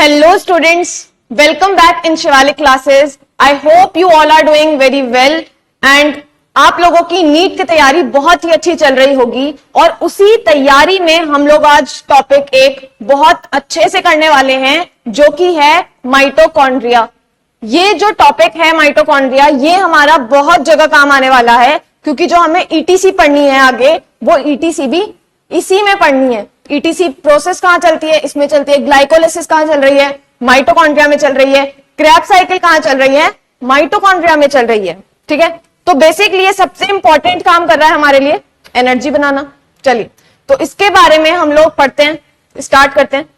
Hello students, welcome back in Shivalik classes. I hope you all are doing very well and आप लोगों की NEET की तैयारी बहुत ही अच्छी चल रही होगी और उसी तैयारी में हम लोग आज टॉपिक एक बहुत अच्छे से करने वाले हैं जो कि है माइटोकॉन्ड्रिया। ये जो टॉपिक है माइटोकॉन्ड्रिया ये हमारा बहुत जगह काम आने वाला है क्योंकि जो हमें ईटीसी पढ़नी है आगे वो ईटीसी भी इसी में पढ़नी है। ईटीसी प्रोसेस कहां चलती है, इसमें चलती है। ग्लाइकोलाइसिस कहां चल रही है, माइटोकॉन्ड्रिया में चल रही है। क्रेब्स साइकिल कहां चल रही है, माइटोकॉन्ड्रिया में चल रही है। ठीक है, तो बेसिकली ये सबसे इंपॉर्टेंट काम कर रहा है हमारे लिए एनर्जी बनाना। चलिए तो इसके बारे में हम लोग पढ़ते हैं, स्टार्ट करते हैं।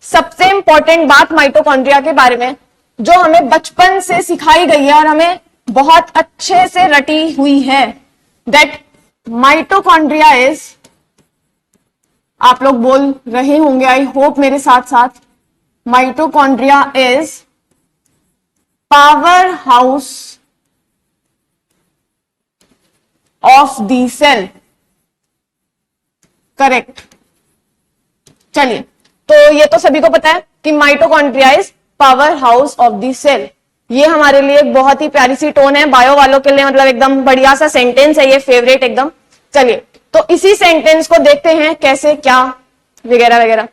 सबसे इंपॉर्टेंट बात माइटोकॉन्ड्रिया के बारे में जो हमें बचपन से सिखाई गई है और हमें बहुत अच्छे से रटी हुई है, दैट माइटोकॉन्ड्रिया इज, आप लोग बोल रहे होंगे आई होप मेरे साथ साथ, mitochondria is power house of the cell. Correct. चलिए तो ये तो सभी को पता है कि mitochondria is power house of the cell. ये हमारे लिए एक बहुत ही प्यारी सी टोन है, बायो वालों के लिए मतलब एकदम बढ़िया सा सेंटेंस है ये, फेवरेट एकदम। चलिए तो इसी सेंटेंस को देखते हैं कैसे क्या वगैरह वगैरह।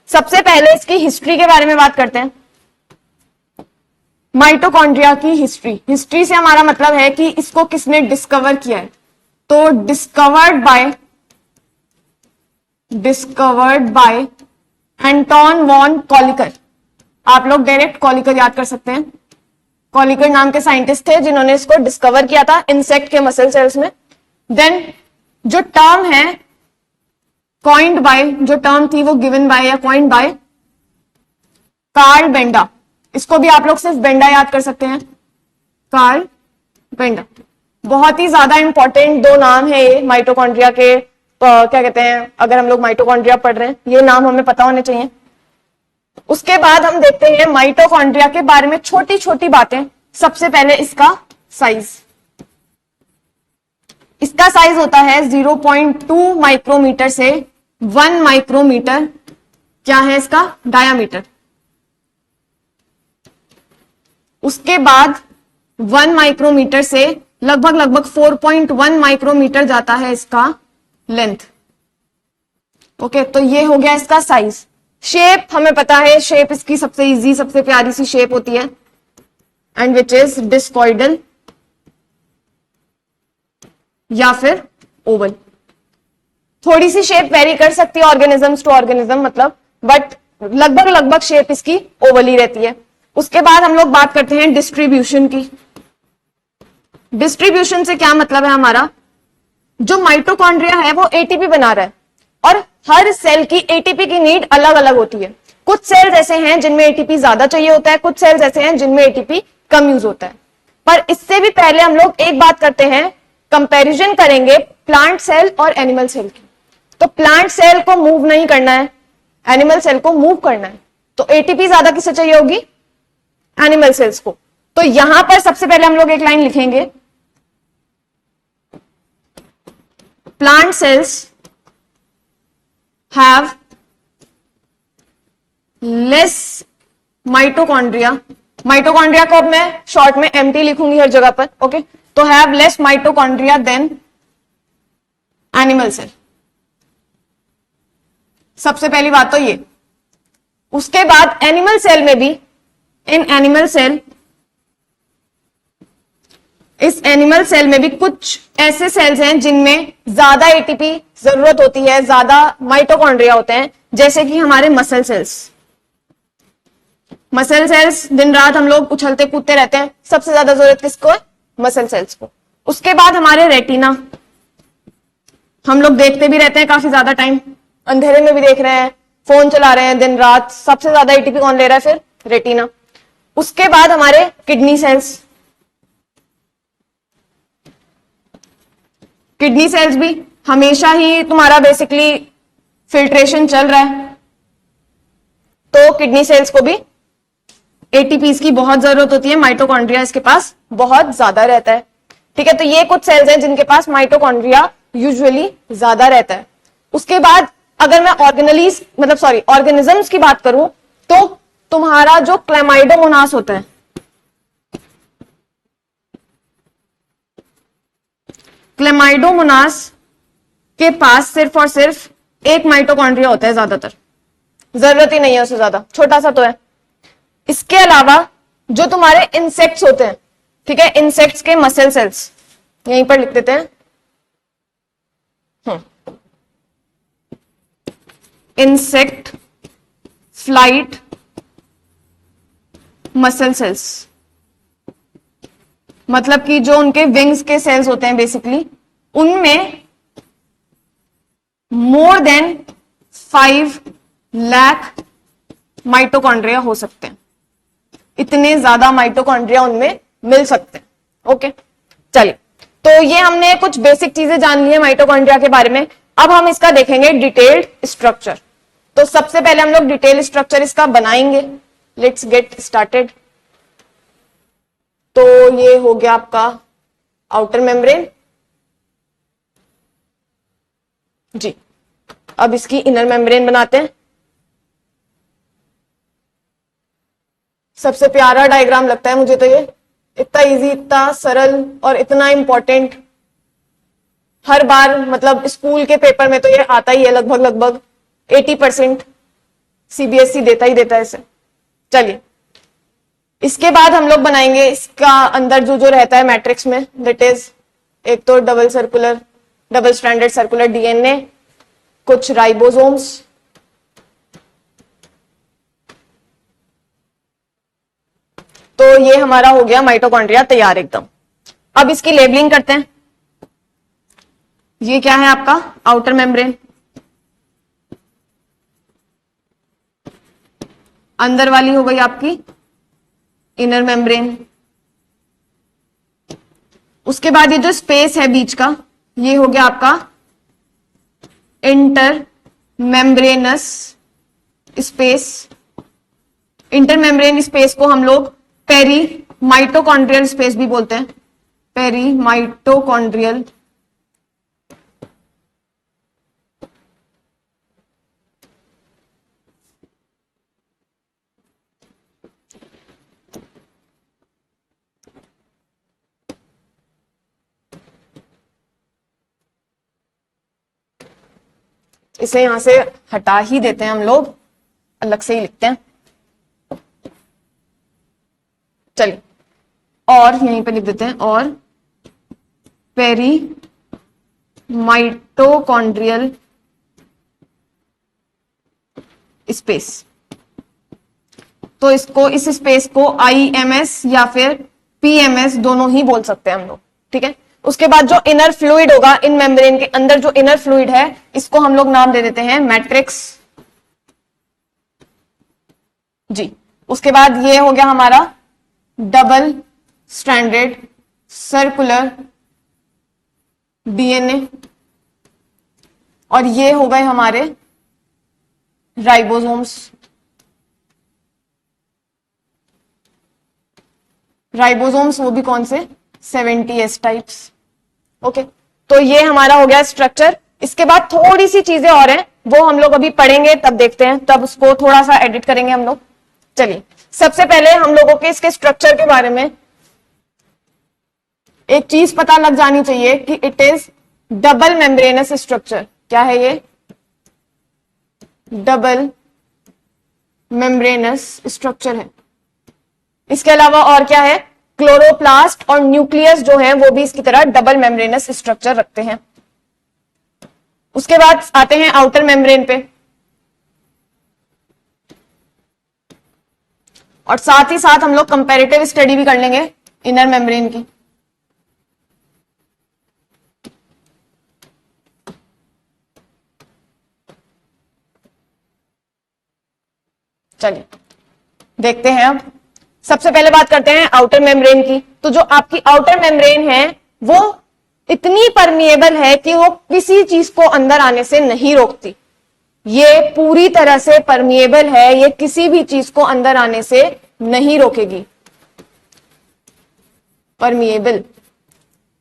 सबसे पहले इसकी हिस्ट्री के बारे में बात करते हैं। माइटोकॉन्ड्रिया की हिस्ट्री, हिस्ट्री से हमारा मतलब है कि इसको किसने डिस्कवर किया है। तो डिस्कवर्ड बाय एंटोन वॉन कॉलिकर। आप लोग डायरेक्ट कॉलिकर याद कर सकते हैं। कॉलिकर नाम के साइंटिस्ट थे जिन्होंने इसको डिस्कवर किया था इंसेक्ट के मसल सेल्स में। देन जो टर्म है कॉइंड बाय, जो टर्म थी वो गिवन बाय या कॉइंड बाय कार्ल बेंडा। इसको भी आप लोग सिर्फ बेंडा याद कर सकते हैं, कार्ल बेंडा। बहुत ही ज्यादा इंपॉर्टेंट दो नाम है ये माइटोकॉन्ड्रिया के। क्या कहते हैं, अगर हम लोग माइटोकॉन्ड्रिया पढ़ रहे हैं ये नाम हमें पता होने चाहिए। उसके बाद हम देखते हैं माइटोकॉन्ड्रिया के बारे में छोटी छोटी बातें। सबसे पहले इसका साइज, इसका साइज होता है 0.2 माइक्रोमीटर से 1 माइक्रोमीटर। क्या है इसका डायामीटर। उसके बाद 1 माइक्रोमीटर से लगभग 4.1 माइक्रोमीटर जाता है इसका लेंथ। ओके, तो ये हो गया इसका साइज। शेप हमें पता है, शेप इसकी सबसे इजी सबसे प्यारी सी शेप होती है एंड विच इज डिस्कॉइडल या फिर ओवल। थोड़ी सी शेप वेरी कर सकती है ऑर्गेनिजम्स टू ऑर्गेनिज्म मतलब, बट लगभग शेप इसकी ओवल ही रहती है। उसके बाद हम लोग बात करते हैं डिस्ट्रीब्यूशन की। डिस्ट्रीब्यूशन से क्या मतलब है हमारा, जो माइटोकॉन्ड्रिया है वो एटीपी बना रहा है और हर सेल की एटीपी की नीड अलग अलग होती है। कुछ सेल्स ऐसे हैं जिनमें एटीपी ज्यादा चाहिए होता है, कुछ सेल्स ऐसे हैं जिनमें एटीपी कम यूज होता है। पर इससे भी पहले हम लोग एक बात करते हैं, कंपैरिजन करेंगे प्लांट सेल और एनिमल सेल की। तो प्लांट सेल को मूव नहीं करना है, एनिमल सेल को मूव करना है, तो एटीपी ज्यादा किससे चाहिए होगी, एनिमल सेल्स को। तो यहां पर सबसे पहले हम लोग एक लाइन लिखेंगे, plant cells have less mitochondria. Mitochondria को अब मैं शॉर्ट में एमटी लिखूंगी हर जगह पर। ओके, तो have less mitochondria than animal cell. सबसे पहली बात तो ये। उसके बाद एनिमल सेल में भी, इन एनिमल सेल, इस एनिमल सेल में भी कुछ ऐसे सेल्स हैं जिनमें ज्यादा एटीपी जरूरत होती है, ज्यादा माइटोकॉन्ड्रिया होते हैं, जैसे कि हमारे मसल सेल्स। मसल सेल्स दिन रात हम लोग उछलते कूदते रहते हैं, सबसे ज्यादा जरूरत किसको है, मसल सेल्स को। उसके बाद हमारे रेटिना, हम लोग देखते भी रहते हैं काफी ज्यादा टाइम, अंधेरे में भी देख रहे हैं, फोन चला रहे हैं दिन रात, सबसे ज्यादा एटीपी कौन ले रहा है, फिर रेटिना। उसके बाद हमारे किडनी सेल्स, किडनी सेल्स भी हमेशा ही तुम्हारा बेसिकली फिल्ट्रेशन चल रहा है, तो किडनी सेल्स को भी एटीपी की बहुत जरूरत होती है, माइटोकॉन्ड्रिया इसके पास बहुत ज्यादा रहता है। ठीक है, तो ये कुछ सेल्स हैं जिनके पास माइटोकॉन्ड्रिया यूजुअली ज्यादा रहता है। उसके बाद अगर मैं ऑर्गेनिजम्स की बात करूं तो तुम्हारा जो क्लेमाइडोमोनास होता है, क्लेमाइडोमोनास के पास सिर्फ और सिर्फ एक माइटोकॉन्ड्रिया होता है, ज्यादातर जरूरत ही नहीं है उसे, ज्यादा छोटा सा तो है। इसके अलावा जो तुम्हारे इंसेक्ट्स होते हैं, ठीक है, इंसेक्ट्स के मसल सेल्स यहीं पर लिख देते हैं, इंसेक्ट फ्लाइट मसल सेल्स, मतलब कि जो उनके विंग्स के सेल्स होते हैं बेसिकली, उनमें मोर देन 5 लाख माइटोकॉन्ड्रिया हो सकते हैं, इतने ज्यादा माइटोकॉन्ड्रिया उनमें मिल सकते हैं। ओके, चलिए, तो ये हमने कुछ बेसिक चीजें जान ली है माइटोकॉन्ड्रिया के बारे में। अब हम इसका देखेंगे डिटेल्ड स्ट्रक्चर। तो सबसे पहले हम लोग डिटेल स्ट्रक्चर इसका बनाएंगे। Let's get started. तो ये हो गया आपका आउटर मेम्ब्रेन जी। अब इसकी इनर मेम्ब्रेन बनाते हैं। सबसे प्यारा डायग्राम लगता है मुझे तो ये, इतना इजी, इतना सरल और इतना इंपॉर्टेंट। हर बार मतलब स्कूल के पेपर में तो ये आता ही है, लगभग लगभग 80% सीबीएसई देता ही देता है इसे। चलिए, इसके बाद हम लोग बनाएंगे इसका अंदर जो जो रहता है मैट्रिक्स में, दैट इज एक तो डबल स्ट्रैंडेड सर्कुलर डीएनए, कुछ राइबोसोम्स, तो ये हमारा हो गया माइटोकॉन्ड्रिया तैयार एकदम। अब इसकी लेबलिंग करते हैं। ये क्या है आपका आउटर मेम्ब्रेन, अंदर वाली हो गई आपकी इनर मेम्ब्रेन। उसके बाद ये जो स्पेस है बीच का, ये हो गया आपका inter membranes space. Inter membrane space को हम लोग पेरी माइटोकॉन्ड्रियल स्पेस भी बोलते हैं, पेरी माइटोकॉन्ड्रियल। इसे यहां से हटा ही देते हैं हम लोग, अलग से ही लिखते हैं। चलिए, और यहीं पे लिख देते हैं, और पेरी माइटोकॉन्ड्रियल स्पेस। तो इसको, इस स्पेस को आईएमएस या फिर पीएमएस दोनों ही बोल सकते हैं हम लोग, ठीक है। उसके बाद जो इनर फ्लूइड होगा, इन मेम्ब्रेन के अंदर जो इनर फ्लूइड है, इसको हम लोग नाम दे देते हैं मैट्रिक्स जी। उसके बाद ये हो गया हमारा डबल स्ट्रैंडेड सर्कुलर डीएनए, और ये हो गए हमारे राइबोसोम्स। राइबोसोम्स वो भी कौन से, 70S टाइप्स। ओके, तो ये हमारा हो गया स्ट्रक्चर। इसके बाद थोड़ी सी चीजें और हैं, वो हम लोग अभी पढ़ेंगे, तब देखते हैं, तब उसको थोड़ा सा एडिट करेंगे हम लोग। चलिए, सबसे पहले हम लोगों के इसके स्ट्रक्चर के बारे में एक चीज पता लग जानी चाहिए कि it is double membranous structure. क्या है ये, डबल मेम्ब्रेनस स्ट्रक्चर है। इसके अलावा और क्या है, क्लोरोप्लास्ट और न्यूक्लियस जो है वो भी इसकी तरह डबल मेम्ब्रेनस स्ट्रक्चर रखते हैं। उसके बाद आते हैं आउटर मेम्ब्रेन पे, और साथ ही साथ हम लोग कंपैरेटिव स्टडी भी कर लेंगे इनर मेम्ब्रेन की। चलिए देखते हैं। अब सबसे पहले बात करते हैं आउटर मेम्ब्रेन की। तो जो आपकी आउटर मेम्ब्रेन है वो इतनी परमिएबल है कि वो किसी चीज को अंदर आने से नहीं रोकती। ये पूरी तरह से परमिएबल है, ये किसी भी चीज को अंदर आने से नहीं रोकेगी, परमिएबल।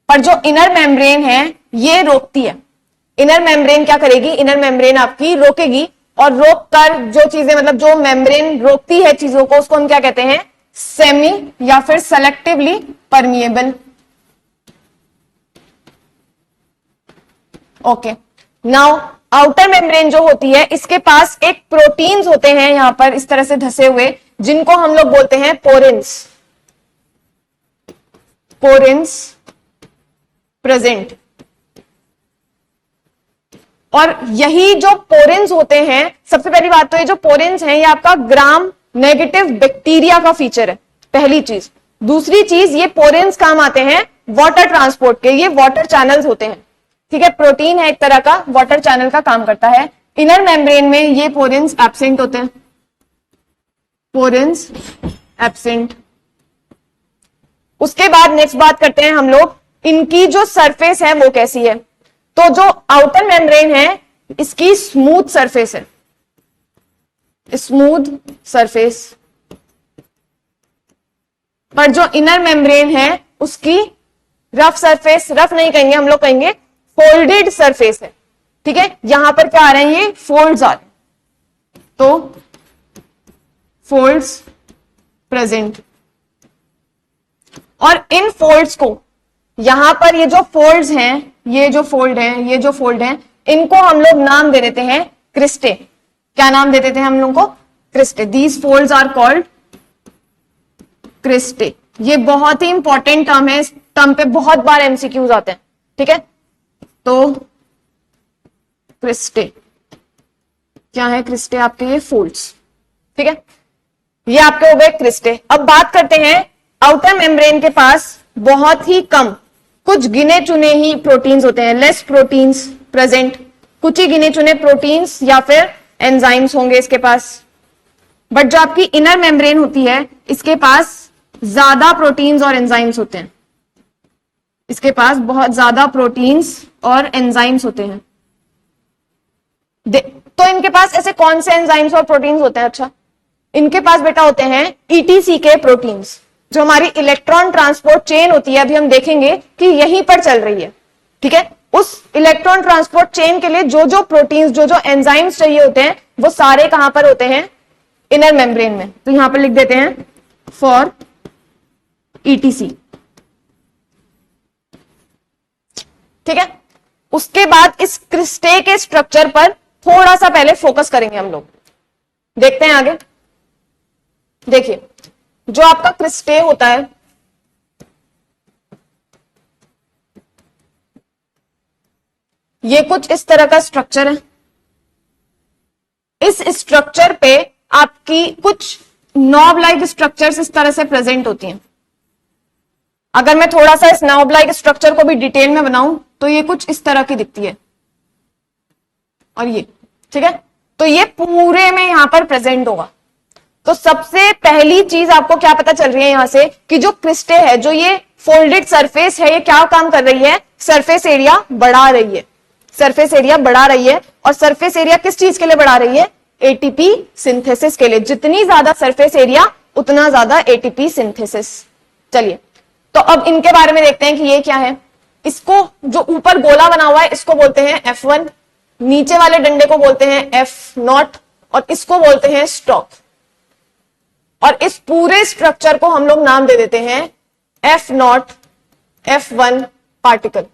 पर जो इनर मेम्ब्रेन है ये रोकती है। इनर मेम्ब्रेन क्या करेगी, इनर मेम्ब्रेन आपकी रोकेगी और रोक कर जो चीजें, मतलब जो मेम्ब्रेन रोकती है चीजों को, उसको हम क्या कहते हैं? सेमी या फिर selectively permeable. Okay, now outer membrane जो होती है, इसके पास एक प्रोटीन्स होते हैं यहां पर इस तरह से धसे हुए, जिनको हम लोग बोलते हैं पोरेंस। पोरेंस प्रेजेंट। और यही जो पोरेंस होते हैं, सबसे पहली बात तो ये जो पोरेंस हैं, ये आपका ग्राम नेगेटिव बैक्टीरिया का फीचर है, पहली चीज। दूसरी चीज, ये पोरेंस काम आते हैं वाटर ट्रांसपोर्ट के, ये वाटर चैनल्स होते हैं, ठीक है? प्रोटीन है एक तरह का, वाटर चैनल का काम करता है। इनर मेम्ब्रेन में ये पोरेंस एब्सेंट होते हैं, पोरेंस एब्सेंट। उसके बाद नेक्स्ट बात करते हैं हम लोग, इनकी जो सरफेस है वो कैसी है। तो जो आउटर मेम्ब्रेन है, इसकी स्मूथ सरफेस है, स्मूथ सरफेस। पर जो इनर मेम्ब्रेन है, उसकी रफ सरफेस, रफ नहीं कहेंगे हम लोग, कहेंगे फोल्डेड सरफेस है, ठीक है? यहां पर क्या आ रहे हैं? ये फोल्ड्स आ रहे हैं, तो फोल्ड्स प्रेजेंट। और इन फोल्ड्स को, यहां पर ये जो फोल्ड्स हैं, ये जो फोल्ड है, ये जो फोल्ड है, इनको हम लोग नाम दे देते हैं क्रिस्टे। क्या नाम दे देते हैं हम लोग को? Cristae. These folds are called cristae. ये बहुत ही इंपॉर्टेंट टर्म है, इस टर्म पे बहुत बार एमसीक्यूज आते हैं, ठीक है? तो क्रिस्टे क्या है? क्रिस्टे आपके ये फोल्ड्स, ठीक है? ये आपके हो गए क्रिस्टे। अब बात करते हैं, आउटर मेम्ब्रेन के पास बहुत ही कम, कुछ गिने चुने ही प्रोटीन्स होते हैं, लेस प्रोटीन्स प्रेजेंट। कुछ ही गिने चुने प्रोटीन्स या फिर एंजाइम्स होंगे इसके पास। बट जो आपकी इनर मेम्ब्रेन होती है, इसके पास ज्यादा प्रोटीन्स और एंजाइम्स होते हैं, इसके पास बहुत ज्यादा प्रोटीन्स और एंजाइम्स होते हैं। तो इनके पास ऐसे कौन से एंजाइम्स और प्रोटीन्स होते हैं? अच्छा, इनके पास बेटा होते हैं ईटीसी के प्रोटीन्स, जो हमारी इलेक्ट्रॉन ट्रांसपोर्ट चेन होती है, अभी हम देखेंगे कि यहीं पर चल रही है, ठीक है? उस इलेक्ट्रॉन ट्रांसपोर्ट चेन के लिए जो जो प्रोटीन्स, जो जो एंजाइम्स चाहिए होते हैं, वो सारे कहां पर होते हैं? इनर मेम्ब्रेन में। तो यहां पर लिख देते हैं फॉर ईटीसी, ठीक है? उसके बाद इस क्रिस्टे के स्ट्रक्चर पर थोड़ा सा पहले फोकस करेंगे हम लोग, देखते हैं आगे। देखिए, जो आपका क्रिस्टे होता है, ये कुछ इस तरह का स्ट्रक्चर है। इस स्ट्रक्चर पे आपकी कुछ नॉब लाइक स्ट्रक्चर्स इस तरह से प्रेजेंट होती हैं। अगर मैं थोड़ा सा इस नॉब लाइक स्ट्रक्चर को भी डिटेल में बनाऊं, तो ये कुछ इस तरह की दिखती है, और ये, ठीक है? तो ये पूरे में यहां पर प्रेजेंट होगा। तो सबसे पहली चीज आपको क्या पता चल रही है यहां से, कि जो क्रिस्टे है, जो ये फोल्डेड सरफेस है, ये क्या काम कर रही है? सरफेस एरिया बढ़ा रही है, सरफेस एरिया बढ़ा रही है। और सरफेस एरिया किस चीज के लिए बढ़ा रही है? एटीपी सिंथेसिस के लिए। जितनी ज्यादा सरफेस एरिया, उतना ज्यादा एटीपी सिंथेसिस। चलिए, तो अब इनके बारे में देखते हैं कि ये क्या है। इसको, जो ऊपर गोला बना हुआ है, इसको बोलते हैं F1, नीचे वाले डंडे को बोलते हैं F0, और इसको बोलते हैं स्टॉक। और इस पूरे स्ट्रक्चर को हम लोग नाम दे देते हैं F0, F1 पार्टिकल।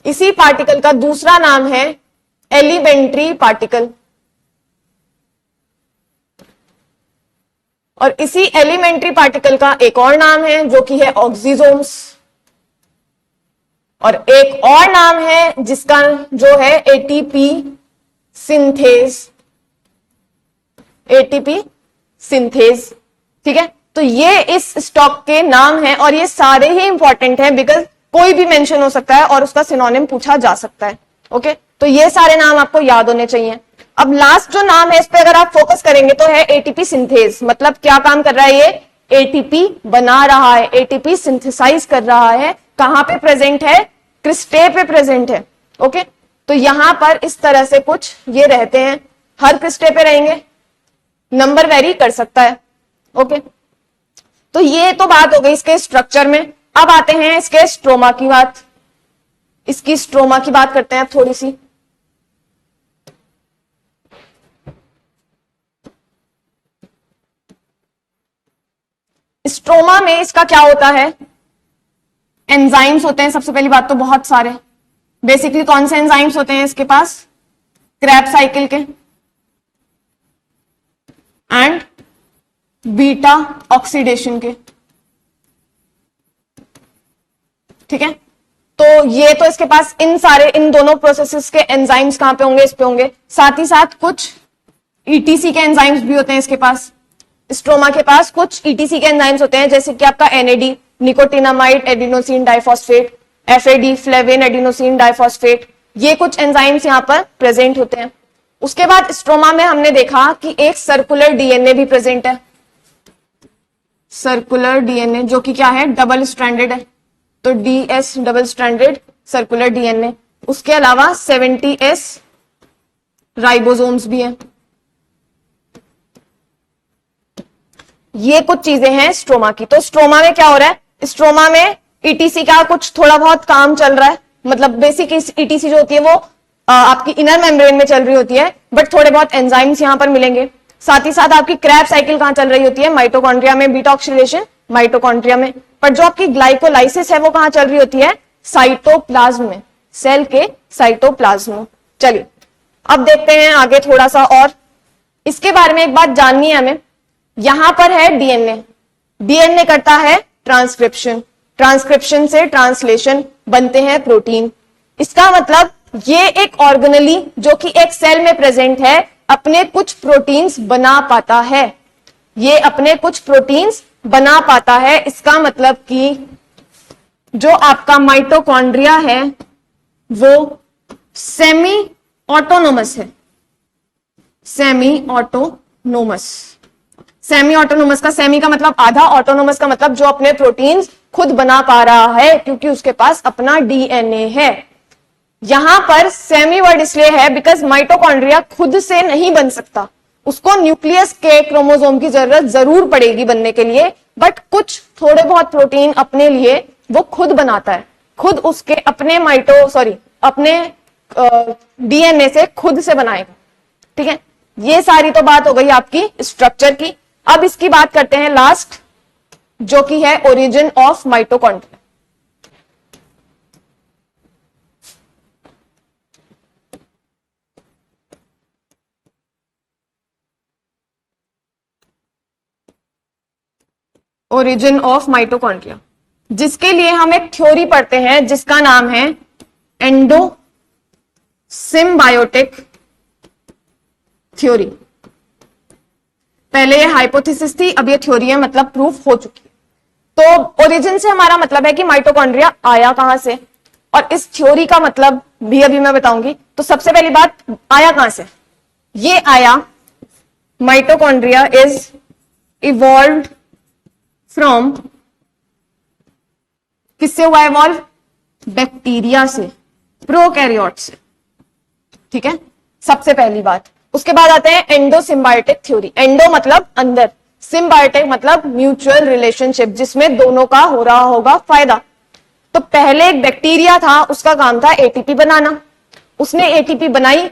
इसी पार्टिकल का दूसरा नाम है एलिमेंट्री पार्टिकल, और इसी एलिमेंट्री पार्टिकल का एक और नाम है जो कि है ऑक्सीजोम्स, और एक और नाम है जिसका जो है एटीपी सिंथेज, एटीपी सिंथेज, ठीक है? तो ये इस स्टॉक के नाम है, और ये सारे ही इंपॉर्टेंट हैं, बिकॉज कोई भी मेंशन हो सकता है और उसका सिनोनिम पूछा जा सकता है। ओके, तो ये सारे नाम आपको याद होने चाहिए। अब लास्ट जो नाम है, इस पे अगर आप फोकस करेंगे तो है एटीपी सिंथेज। मतलब क्या काम कर रहा है ये? एटीपी बना रहा है, एटीपी सिंथेसाइज कर रहा है। कहां पे प्रेजेंट है? क्रिस्टे पे प्रेजेंट है। ओके, तो यहां पर इस तरह से कुछ ये रहते हैं, हर क्रिस्टे पे रहेंगे, नंबर वेरी कर सकता है। ओके, तो ये तो बात हो गई इसके स्ट्रक्चर में। अब आते हैं इसके स्ट्रोमा की बात। इसकी स्ट्रोमा की बात करते हैं थोड़ी सी। स्ट्रोमा में इसका क्या होता है, एंजाइम्स होते हैं सबसे पहली बात तो बहुत सारे। बेसिकली कौन से एंजाइम्स होते हैं इसके पास, क्रैब्स साइकिल के एंड बीटा ऑक्सीडेशन के, ठीक है। तो ये तो इसके पास इन दोनों प्रोसेसेस के एंजाइम्स कहां पे होंगे, इस पे होंगे। साथ ही साथ कुछ ईटीसी के एंजाइम्स भी होते हैं इसके पास, स्ट्रोमा के पास कुछ ईटीसी के एंजाइम्स होते हैं, जैसे कि आपका NAD nicotinamide adenosine diphosphate, FAD flavin adenosine diphosphate, ये कुछ एंजाइम्स यहां पर प्रेजेंट होते हैं। उसके बाद स्ट्रोमा में हमने देखा कि एक सर्कुलर डीएनए भी प्रेजेंट है, सर्कुलर डीएनए जो कि क्या है, डबल स्ट्रैंडेड है, तो DS double stranded circular DNA. उसके अलावा 70S राइबोसोम्स भी हैं। ये कुछ चीजें हैं स्ट्रोमा की। तो स्ट्रोमा में क्या हो रहा है, स्ट्रोमा में ईटीसी का कुछ थोड़ा बहुत काम चल रहा है, मतलब बेसिक ईटीसी जो होती है वो आपकी इनर मेम्ब्रेन में चल रही होती है, बट थोड़े बहुत एंजाइम्स यहां पर मिलेंगे। साथ ही साथ आपकी क्रैब साइकिल कहां चल रही होती है, माइटोकॉन्ड्रिया में, बीटा ऑक्सीडेशन माइटोकॉन्ड्रिया में। पर जो आपकी ग्लाइकोलाइसिस है वो कहां चल रही होती है, साइटोप्लाज्म में, सेल के साइटोप्लाज्म में। चलिए अब देखते हैं आगे थोड़ा सा, और इसके बारे में एक बात जाननी है हमें। यहां पर है डीएनए, डीएनए करता है ट्रांसक्रिप्शन, ट्रांसक्रिप्शन से ट्रांसलेशन, बनते हैं प्रोटीन। इसका मतलब ये एक ऑर्गेनली जो कि एक सेल में प्रेजेंट है अपने कुछ प्रोटीन्स बना पाता है, ये अपने कुछ प्रोटीन्स बना पाता है। इसका मतलब कि जो आपका माइटोकॉन्ड्रिया है वो सेमी ऑटोनोमस है, सेमी ऑटोनोमस। सेमी ऑटोनोमस का सेमी का मतलब आधा, ऑटोनोमस का मतलब जो अपने प्रोटीन्स खुद बना पा रहा है क्योंकि उसके पास अपना डीएनए है। यहां पर सेमी वर्ड इसलिए है बिकॉज माइटोकॉन्ड्रिया खुद से नहीं बन सकता, उसको न्यूक्लियस के क्रोमोसोम की जरूरत जरूर पड़ेगी बनने के लिए, बट कुछ थोड़े बहुत प्रोटीन अपने लिए वो खुद बनाता है, खुद उसके अपने अपने डीएनए से खुद से बनाएगा, ठीक है। ये सारी तो बात हो गई आपकी स्ट्रक्चर की। अब इसकी बात करते हैं लास्ट, जो कि है origin of mitochondria. Origin of mitochondria, जिसके लिए हम एक थ्योरी पढ़ते हैं जिसका नाम है एंडो सिम्बायोटिक थ्योरी। पहले ये हाइपोथेसिस थी, अब ये थ्योरी है, मतलब प्रूफ हो चुकी है। तो ओरिजिन से हमारा मतलब है कि माइटोकॉन्ड्रिया आया कहां से, और इस थ्योरी का मतलब भी अभी मैं बताऊंगी। तो सबसे पहली बात, आया कहां से, ये आया माइटोकॉन्ड्रिया इज इवॉल्व्ड फ्रॉम, किससे हुआ इवॉल्व, बैक्टीरिया से, प्रोकैरियोट से, ठीक है, सबसे पहली बात। उसके बाद आते हैं एंडो सिम्बायोटिक थ्योरी। एंडो मतलब अंदर, सिम्बायोटिक मतलब म्यूचुअल रिलेशनशिप जिसमें दोनों का हो रहा होगा फायदा। तो पहले एक बैक्टीरिया था, उसका काम था एटीपी बनाना, उसने एटीपी बनाई,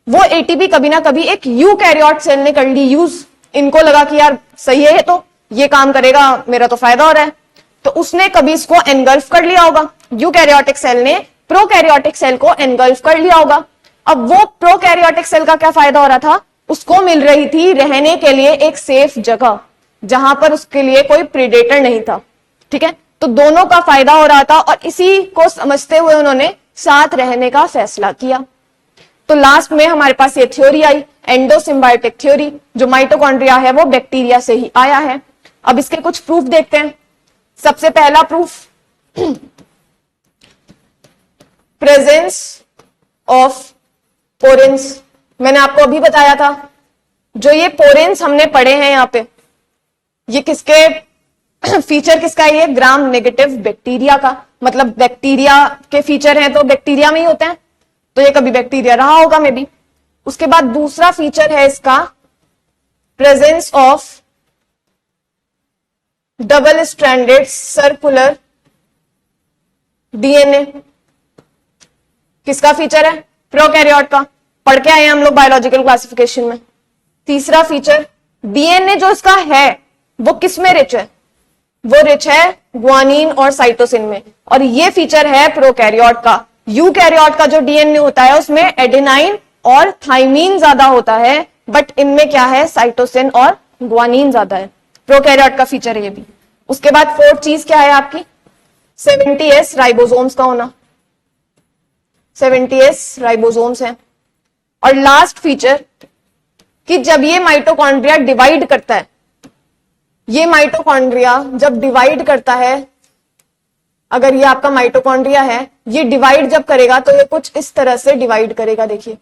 वो एटीपी कभी ना कभी एक यूकैरियोट सेल ने कर ली यूज, इनको लगा कि यार सही है तो ये काम करेगा, मेरा तो फायदा हो रहा है, तो उसने कभी इसको एनगल्फ कर लिया होगा, यूकैरियोटिक सेल ने प्रोकैरियोटिक सेल को एनगल्फ कर लिया होगा। अब वो प्रोकैरियोटिक सेल का क्या फायदा हो रहा था, उसको मिल रही थी रहने के लिए एक सेफ जगह जहां पर उसके लिए कोई प्रीडेटर नहीं था, ठीक है। तो दोनों का फायदा हो रहा था और इसी को समझते हुए उन्होंने साथ रहने का फैसला किया। तो लास्ट में हमारे पास ये थ्योरी आई, एंडोसिम्बायोटिक थ्योरी, जो माइटोकॉन्ड्रिया है वो बैक्टीरिया से ही आया है। अब इसके कुछ प्रूफ देखते हैं। सबसे पहला प्रूफ, प्रेजेंस ऑफ पोरेंस। मैंने आपको अभी बताया था, जो ये पोरेंस हमने पढ़े हैं यहां पे, ये किसके फीचर किसका है, ये ग्राम नेगेटिव बैक्टीरिया का, मतलब बैक्टीरिया के फीचर हैं तो बैक्टीरिया में ही होते हैं, तो ये कभी बैक्टीरिया रहा होगा मे बी। उसके बाद दूसरा फीचर है इसका presence of double stranded circular DNA. किसका फीचर है, प्रोकैरियोट का, पढ़ के आए हम लोग बायोलॉजिकल क्लासिफिकेशन में। तीसरा फीचर, डीएनए जो इसका है वो किस में रिच है, वो रिच है ग्वानिन और साइटोसिन में, और ये फीचर है प्रोकैरियोट का। यूकैरियोट का जो डीएनए होता है उसमें एडेनाइन और थाइमीन ज्यादा होता है, बट इनमें क्या है, साइटोसिन और ग्वानिन ज्यादा है। प्रोकैरियोट का फीचर है ये भी। उसके बाद फोर्थ चीज क्या है आपकी, 70S राइबोसोम्स का होना। 70S राइबोसोम्स हैं। और लास्ट फीचर कि जब ये माइटोकॉन्ड्रिया डिवाइड करता है, ये माइटोकॉन्ड्रिया जब डिवाइड करता है, अगर ये आपका माइटोकॉन्ड्रिया है, ये डिवाइड जब करेगा तो ये कुछ इस तरह से डिवाइड करेगा, देखिए,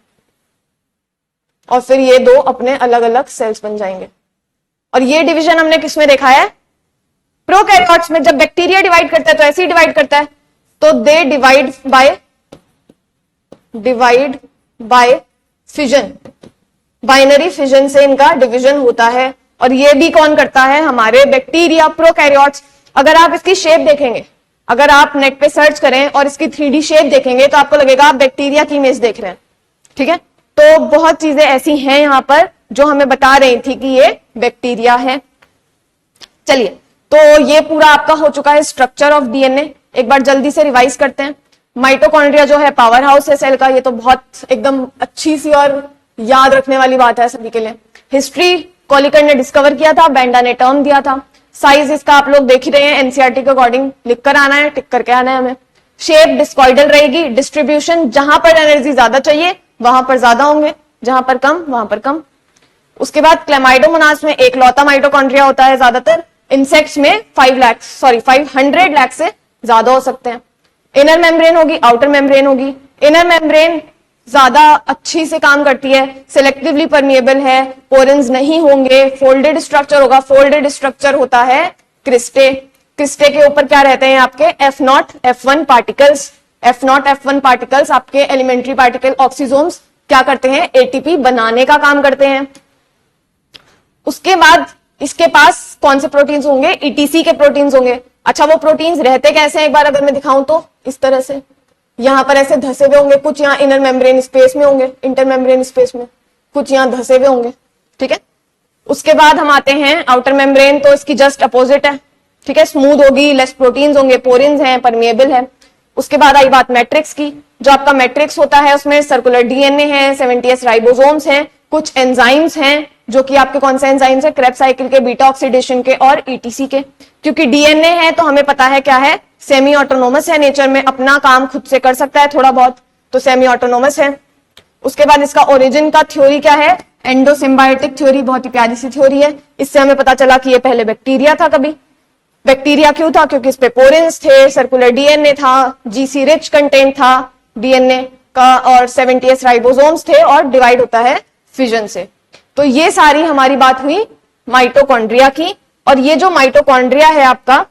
और फिर ये दो अपने अलग अलग सेल्स बन जाएंगे। और ये डिवीजन हमने किसमें देखा है, प्रोकैरियोट्स में। जब बैक्टीरिया डिवाइड करता है तो ऐसे ही डिवाइड करता है, तो they divide by fission, binary fission से इनका डिवीजन होता है। और ये भी कौन करता है, हमारे बैक्टीरिया, प्रोकैरियोट्स। अगर आप इसकी शेप देखेंगे, अगर आप नेट पे सर्च करें और इसकी 3D शेप देखेंगे तो आपको लगेगा आप बैक्टीरिया की इमेज देख रहे हैं, ठीक है। तो बहुत चीजें ऐसी हैं यहां पर जो हमें बता रही थी कि ये बैक्टीरिया है। चलिए, तो ये पूरा आपका हो चुका है स्ट्रक्चर ऑफ डीएनए। एक बार जल्दी से रिवाइज करते हैं। माइटोकॉन्ड्रिया जो है पावर हाउस है सेल का, ये तो बहुत एकदम अच्छी सी और याद रखने वाली बात है सभी के लिए। हिस्ट्री कॉलिकट ने डिस्कवर किया था, बेंडा ने टर्म दिया था। साइज इसका आप लोग देख ही रहे हैं, एनसीईआरटी के अकॉर्डिंग लिख कर आना है, टिक करके आना है हमें। शेप डिस्कॉइडल रहेगी। डिस्ट्रीब्यूशन जहां पर एनर्जी ज्यादा चाहिए वहां पर ज्यादा होंगे, जहां पर कम वहां पर कम। उसके बाद क्लेमाइडोमोनास में एक लौता माइटोकॉन्ड्रिया होता है ज्यादातर। इंसेक्ट्स में 500 लाख से ज्यादा हो सकते हैं। इनर मेम्ब्रेन होगी, आउटर मेम्ब्रेन होगी। इनर मेम्ब्रेन ज्यादा अच्छी से काम करती है, सिलेक्टिवली परमिएबल है, पोरेंस नहीं होंगे, फोल्डेड स्ट्रक्चर होगा। फोल्डेड स्ट्रक्चर होता है क्रिस्टे। क्रिस्टे के ऊपर क्या रहते हैं आपके F0 F1 particles. F0 F1 particles आपके एलिमेंट्री पार्टिकल ऑक्सीजोम्स क्या करते हैं, एटीपी बनाने का काम करते हैं। उसके बाद इसके पास कौन से प्रोटीन्स होंगे, ईटीसी के प्रोटीन्स होंगे। अच्छा, वो प्रोटीन्स रहते कैसे हैं एक बार अगर मैं दिखाऊं तो इस तरह से, यहां पर ऐसे धसे हुए होंगे, कुछ यहाँ इनर मेम्ब्रेन स्पेस में होंगे, इंटर मेम्ब्रेन स्पेस में, कुछ यहाँ धसे हुए होंगे, ठीक है। उसके बाद हम आते हैं आउटर मेम्ब्रेन, तो इसकी जस्ट अपोजिट है, ठीक है, स्मूथ होगी, लेस प्रोटीन्स होंगे, पोरिन्स हैं, परमिएबल है। उसके बाद आई बात मैट्रिक्स की। जो आपका मैट्रिक्स होता है उसमें सर्कुलर डीएनए है, 70S राइबोसोम्स हैं, कुछ एंजाइम्स हैं जो कि आपके कौन से एंजाइम्स है, क्रेब्स साइकिल के, बीटा ऑक्सीडेशन के और ईटीसी के। क्योंकि डीएनए है तो हमें पता है क्या है, सेमी ऑटोनोमस है, नेचर में अपना काम खुद से कर सकता है थोड़ा बहुत, तो सेमी ऑटोनोमस है। उसके बाद इसका ओरिजिन का थ्योरी क्या है, एंडोसिम्बायोटिक थ्योरी, बहुत ही प्यारी सी थ्योरी है। इससे हमें पता चला कि ये पहले बैक्टीरिया था। कभी बैक्टीरिया क्यों था, क्योंकि इस पे पोरेंस थे, सर्कुलर डीएनए था, जीसी रिच कंटेंट था डीएनए का, और 70S राइबोसोम्स थे, और डिवाइड होता है फिजन से। तो ये सारी हमारी बात हुई माइटोकॉन्ड्रिया की। और ये जो माइटोकॉन्ड्रिया है आपका,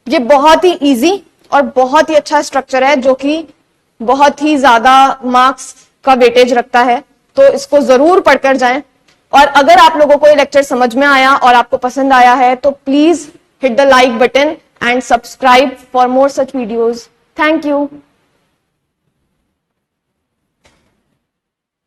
ये बहुत ही इजी और बहुत ही अच्छा स्ट्रक्चर है जो कि बहुत ही ज्यादा मार्क्स का वेटेज रखता है, तो इसको जरूर पढ़कर जाएं। और अगर आप लोगों को ये लेक्चर समझ में आया और आपको पसंद आया है तो please hit the like button and subscribe for more such videos. Thank you.